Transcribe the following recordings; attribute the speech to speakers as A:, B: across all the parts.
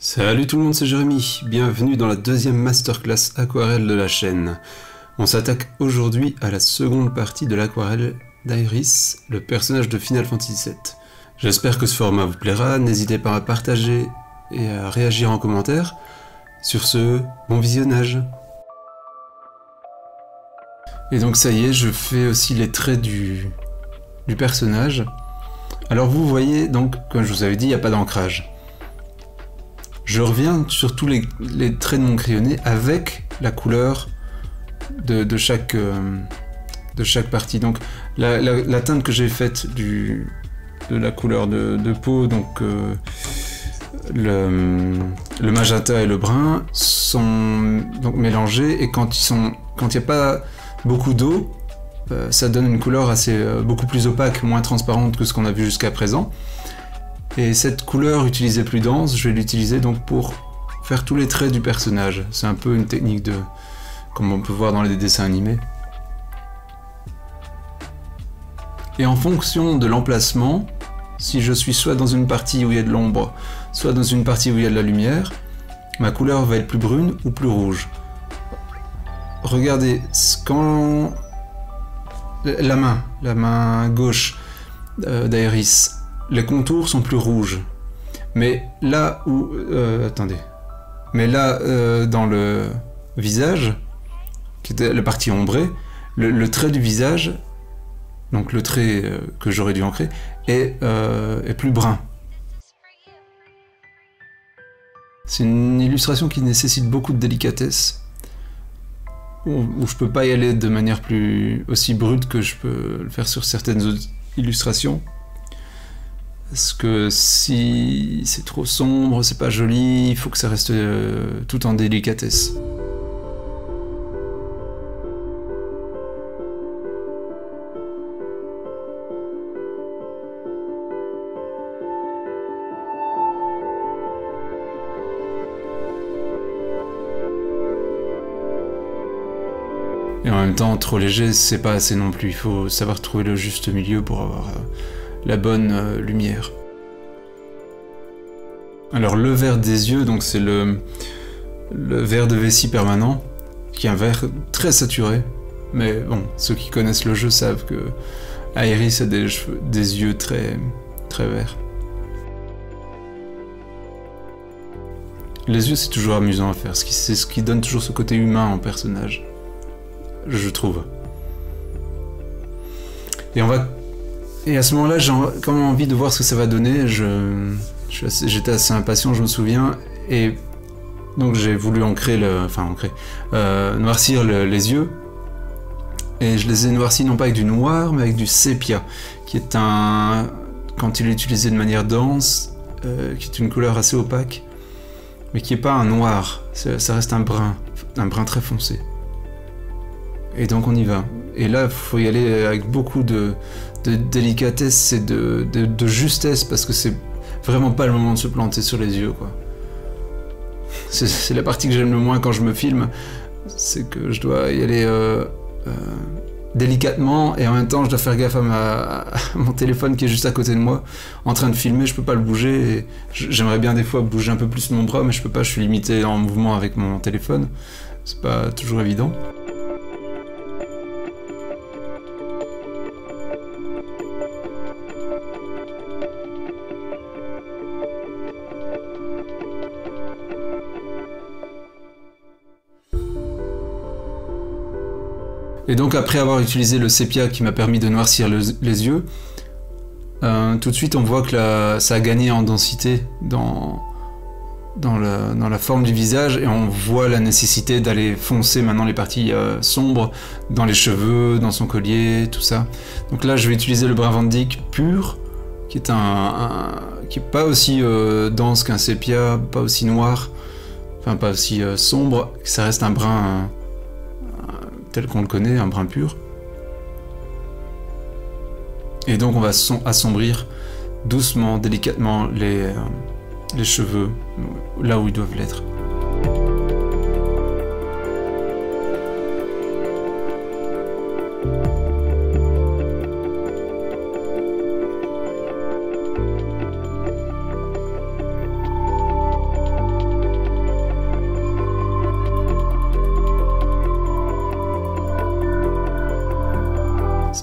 A: Salut tout le monde, c'est Jérémy, bienvenue dans la deuxième masterclass aquarelle de la chaîne. On s'attaque aujourd'hui à la seconde partie de l'aquarelle d'Iris, le personnage de Final Fantasy VII. J'espère que ce format vous plaira, n'hésitez pas à partager et à réagir en commentaire. Sur ce, bon visionnage. Et donc ça y est, je fais aussi les traits du personnage. Alors vous voyez, donc, comme je vous avais dit, il n'y a pas d'ancrage. Je reviens sur tous les traits de mon crayonné avec la couleur de chaque partie. Donc la teinte que j'ai faite de la couleur de peau, donc le magenta et le brun sont donc mélangés, et quand il n'y a pas beaucoup d'eau, ça donne une couleur beaucoup plus opaque, moins transparente que ce qu'on a vu jusqu'à présent. Et cette couleur utilisée plus dense, je vais l'utiliser donc pour faire tous les traits du personnage. C'est un peu une technique comme on peut voir dans les dessins animés. Et en fonction de l'emplacement, si je suis soit dans une partie où il y a de l'ombre, soit dans une partie où il y a de la lumière, ma couleur va être plus brune ou plus rouge. Regardez, quand la main gauche d'Iris, les contours sont plus rouges, mais là où dans le visage, qui était la partie ombrée, le trait du visage, donc le trait que j'aurais dû ancrer, est plus brun. C'est une illustration qui nécessite beaucoup de délicatesse, où je peux pas y aller de manière aussi brute que je peux le faire sur certaines autres illustrations. Parce que si c'est trop sombre, c'est pas joli, il faut que ça reste tout en délicatesse. Et en même temps, trop léger, c'est pas assez non plus. Il faut savoir trouver le juste milieu pour avoir la bonne lumière. Alors le vert des yeux, donc c'est le vert de vessie permanent, qui est un vert très saturé. Mais bon, ceux qui connaissent le jeu savent que Iris a des yeux très, très verts. Les yeux, c'est toujours amusant à faire, c'est ce qui donne toujours ce côté humain en personnage, je trouve. Et à ce moment-là, j'ai quand même envie de voir ce que ça va donner. J'étais assez impatient, je me souviens, et donc j'ai voulu noircir les yeux, et je les ai noircis non pas avec du noir, mais avec du sépia, qui est quand il est utilisé de manière dense, qui est une couleur assez opaque, mais qui n'est pas un noir, ça reste un brun très foncé. Et donc on y va. Et là, il faut y aller avec beaucoup de délicatesse et de justesse, parce que c'est vraiment pas le moment de se planter sur les yeux, quoi. C'est la partie que j'aime le moins quand je me filme, c'est que je dois y aller délicatement, et en même temps je dois faire gaffe à mon téléphone qui est juste à côté de moi, en train de filmer, je peux pas le bouger, et j'aimerais bien des fois bouger un peu plus mon bras, mais je peux pas, je suis limité en mouvement avec mon téléphone, c'est pas toujours évident. Et donc après avoir utilisé le sépia qui m'a permis de noircir les yeux, tout de suite on voit que ça a gagné en densité dans la forme du visage, et on voit la nécessité d'aller foncer maintenant les parties sombres dans les cheveux, dans son collier, tout ça. Donc là je vais utiliser le brun Van Dyck pur, qui est qui est pas aussi dense qu'un sépia, pas aussi noir, enfin pas aussi sombre, ça reste un brun tel qu'on le connaît, un brun pur. Et donc on va assombrir doucement, délicatement les cheveux, là où ils doivent l'être.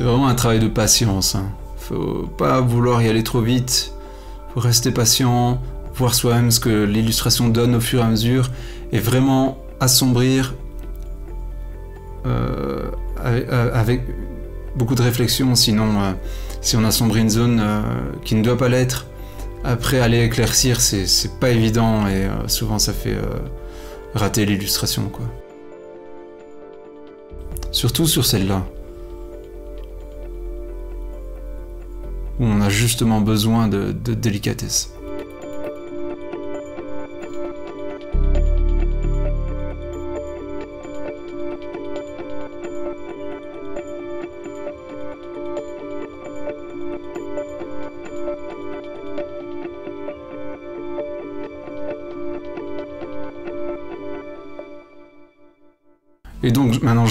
A: C'est vraiment un travail de patience. Hein. Faut pas vouloir y aller trop vite. Faut rester patient, voir soi-même ce que l'illustration donne au fur et à mesure, et vraiment assombrir avec beaucoup de réflexion. Sinon, si on assombrit une zone qui ne doit pas l'être, après aller éclaircir, c'est pas évident, et souvent ça fait rater l'illustration, quoi. Surtout sur celle-là, où on a justement besoin de délicatesse. Et donc maintenant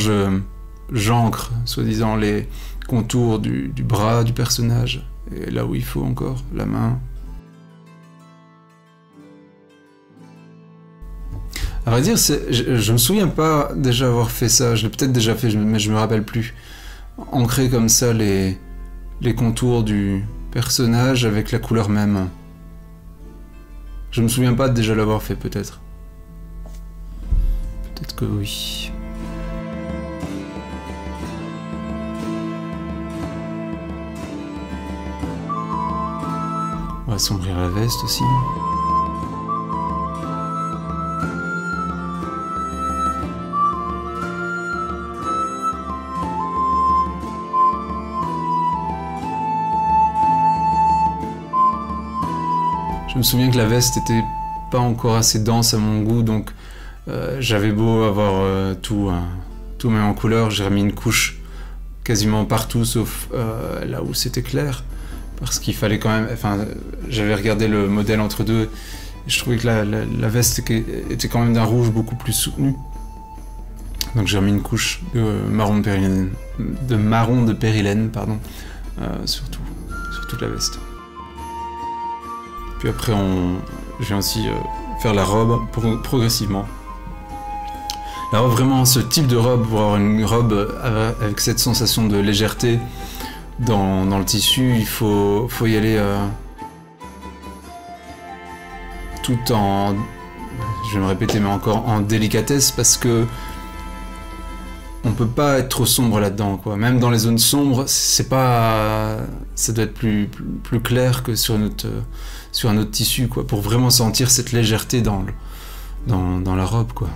A: j'ancre, soi-disant, les contours du bras du personnage, et là où il faut encore, la main. À vrai dire, je me souviens pas déjà avoir fait ça, je l'ai peut-être déjà fait, mais je me rappelle plus. Ancrer comme ça les contours du personnage avec la couleur même. Je me souviens pas de déjà l'avoir fait, peut-être. Peut-être que oui. On va assombrir la veste aussi. Je me souviens que la veste était pas encore assez dense à mon goût, donc j'avais beau avoir tout mis en couleur, j'ai remis une couche quasiment partout sauf là où c'était clair. Parce qu'il fallait quand même... Enfin, j'avais regardé le modèle entre deux, et je trouvais que la veste était quand même d'un rouge beaucoup plus soutenu. Donc j'ai remis une couche de marron de périlène, pardon, sur toute la veste. Puis après, je viens aussi faire la robe progressivement. La robe, vraiment, ce type de robe, pour avoir une robe avec cette sensation de légèreté, dans le tissu, il faut y aller tout en, je vais me répéter, mais encore en délicatesse, parce que on peut pas être trop sombre là-dedans, quoi. Même dans les zones sombres, c'est pas, ça doit être plus clair que sur un autre tissu, quoi, pour vraiment sentir cette légèreté dans la robe, quoi.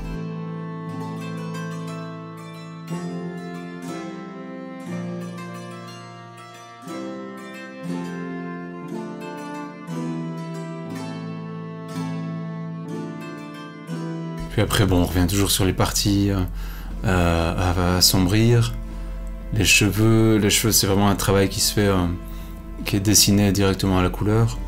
A: Puis après, bon, on revient toujours sur les parties à assombrir. Les cheveux, c'est vraiment un travail qui se fait, qui est dessiné directement à la couleur.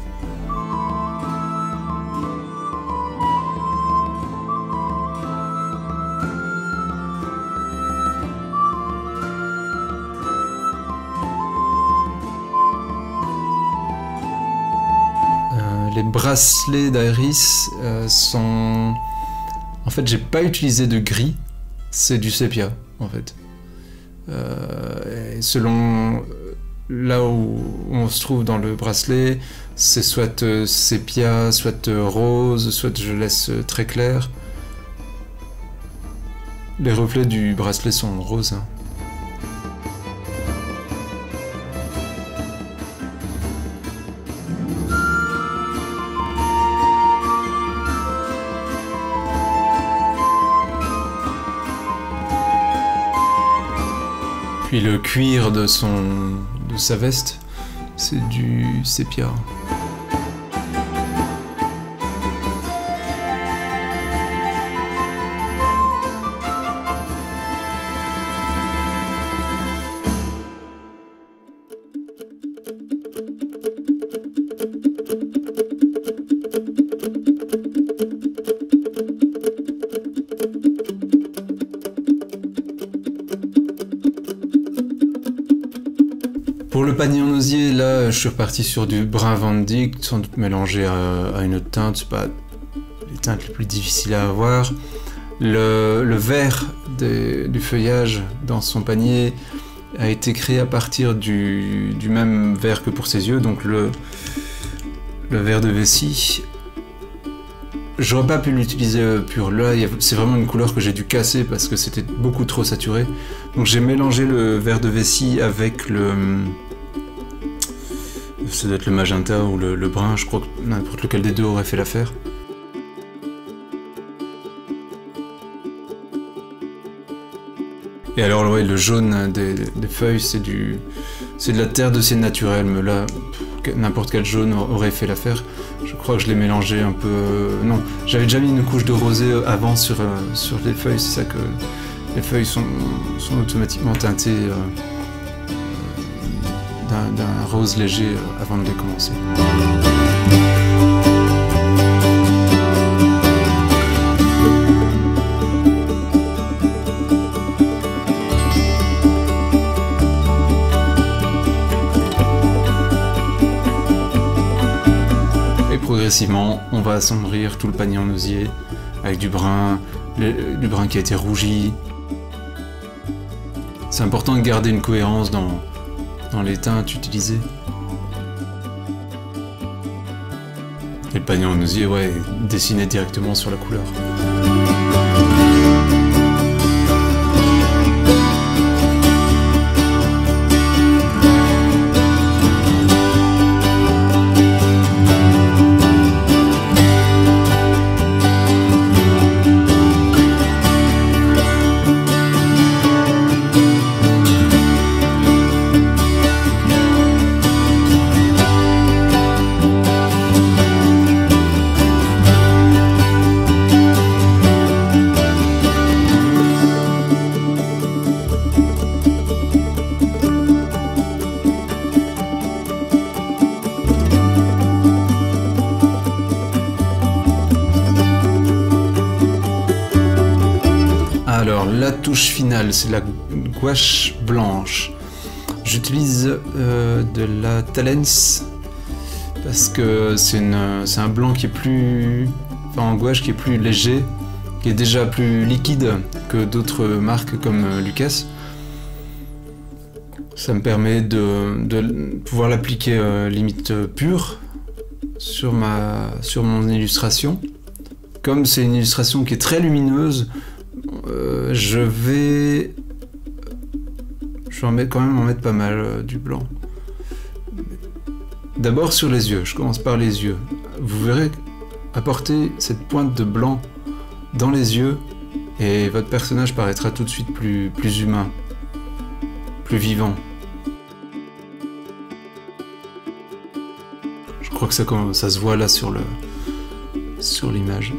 A: Les bracelets d'Iris sont... En fait, j'ai pas utilisé de gris, c'est du sépia, en fait. Et selon là où on se trouve dans le bracelet, c'est soit sépia, soit rose, soit je laisse très clair. Les reflets du bracelet sont roses. Hein. Puis le cuir de sa veste, c'est du sépia. Pour le panier en osier, là, je suis reparti sur du brun Van Dyck, sans doute mélangé à une autre teinte, c'est pas les teintes les plus difficiles à avoir. Le vert du feuillage dans son panier a été créé à partir du même verre que pour ses yeux, donc le verre de vessie. J'aurais pas pu l'utiliser pur, là c'est vraiment une couleur que j'ai dû casser parce que c'était beaucoup trop saturé. Donc j'ai mélangé le verre de vessie avec ça doit être le magenta ou le brun, je crois que n'importe lequel des deux aurait fait l'affaire. Et alors ouais, le jaune des feuilles, c'est de la terre de cire naturelle, mais là, n'importe quel jaune aurait fait l'affaire. Je crois que je l'ai mélangé un peu... Non, j'avais déjà mis une couche de rosé avant sur les feuilles, c'est ça que les feuilles sont automatiquement teintées d'un rose léger avant de les commencer. Progressivement, on va assombrir tout le panier en osier avec du brun qui a été rougi. C'est important de garder une cohérence dans les teintes utilisées. Et le panier en osier, ouais, dessiné directement sur la couleur. Alors, la touche finale, c'est la gouache blanche. J'utilise de la Talens parce que c'est un blanc qui est plus... Enfin, en gouache qui est plus léger, qui est déjà plus liquide que d'autres marques comme Lucas. Ça me permet de pouvoir l'appliquer limite pure sur mon illustration. Comme c'est une illustration qui est très lumineuse, je vais quand même en mettre pas mal du blanc. D'abord sur les yeux, je commence par les yeux. Vous verrez apporter cette pointe de blanc dans les yeux et votre personnage paraîtra tout de suite plus humain, plus vivant. Je crois que ça se voit là sur l'image.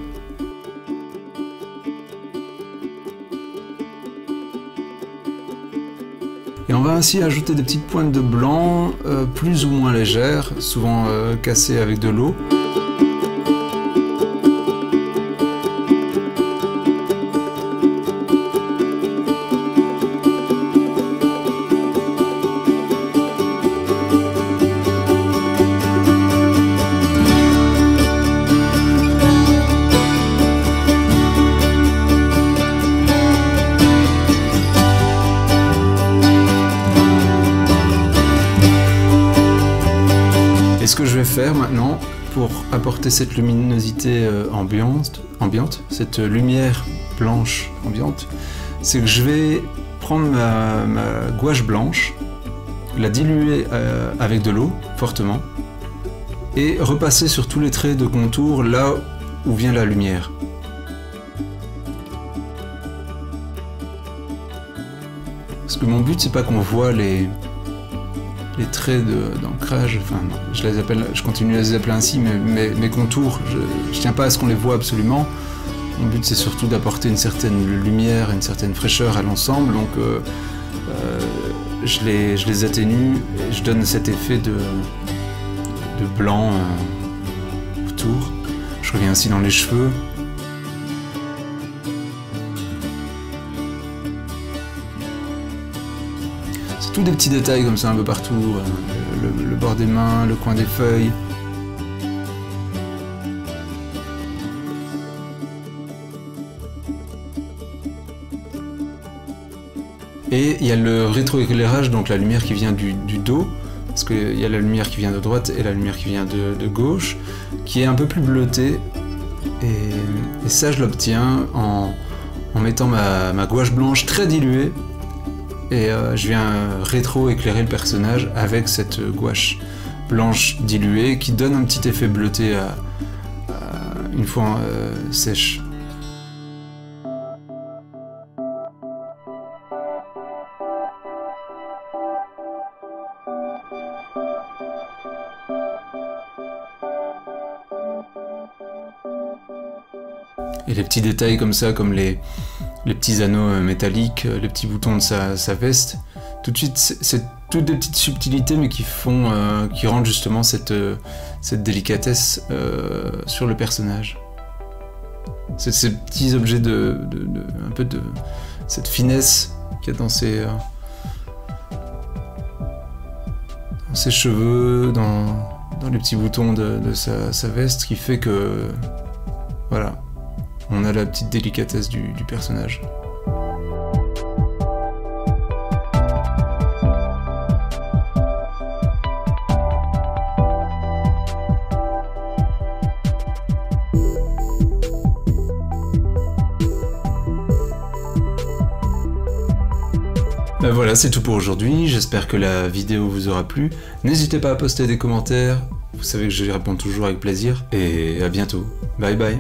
A: Et on va ainsi ajouter des petites pointes de blanc plus ou moins légères, souvent cassées avec de l'eau. Et ce que je vais faire maintenant, pour apporter cette luminosité ambiante, cette lumière blanche ambiante, c'est que je vais prendre ma gouache blanche, la diluer avec de l'eau, fortement, et repasser sur tous les traits de contour là où vient la lumière. Parce que mon but, c'est pas qu'on voit les traits d'ancrage, enfin, je continue à les appeler ainsi, mais mes contours, je tiens pas à ce qu'on les voit absolument. Mon but, c'est surtout d'apporter une certaine lumière, une certaine fraîcheur à l'ensemble, donc je les atténue et je donne cet effet de blanc autour. Je reviens ainsi dans les cheveux. Tous des petits détails comme ça un peu partout, le bord des mains, le coin des feuilles. Et il y a le rétroéclairage, donc la lumière qui vient du dos, parce qu'il y a la lumière qui vient de droite et la lumière qui vient de gauche, qui est un peu plus bleutée. Et ça, je l'obtiens en mettant ma gouache blanche très diluée. Et je viens rétro-éclairer le personnage avec cette gouache blanche diluée qui donne un petit effet bleuté une fois sèche. Et les petits détails comme ça, comme les petits anneaux métalliques, les petits boutons de sa veste, tout de suite, c'est toutes des petites subtilités, mais qui rendent justement cette délicatesse sur le personnage. C'est ces petits objets un peu de cette finesse qu'il y a dans ses cheveux, dans les petits boutons de sa veste, qui fait que voilà, on a la petite délicatesse du personnage. Ben voilà, c'est tout pour aujourd'hui, j'espère que la vidéo vous aura plu. N'hésitez pas à poster des commentaires, vous savez que je les réponds toujours avec plaisir, et à bientôt. Bye bye.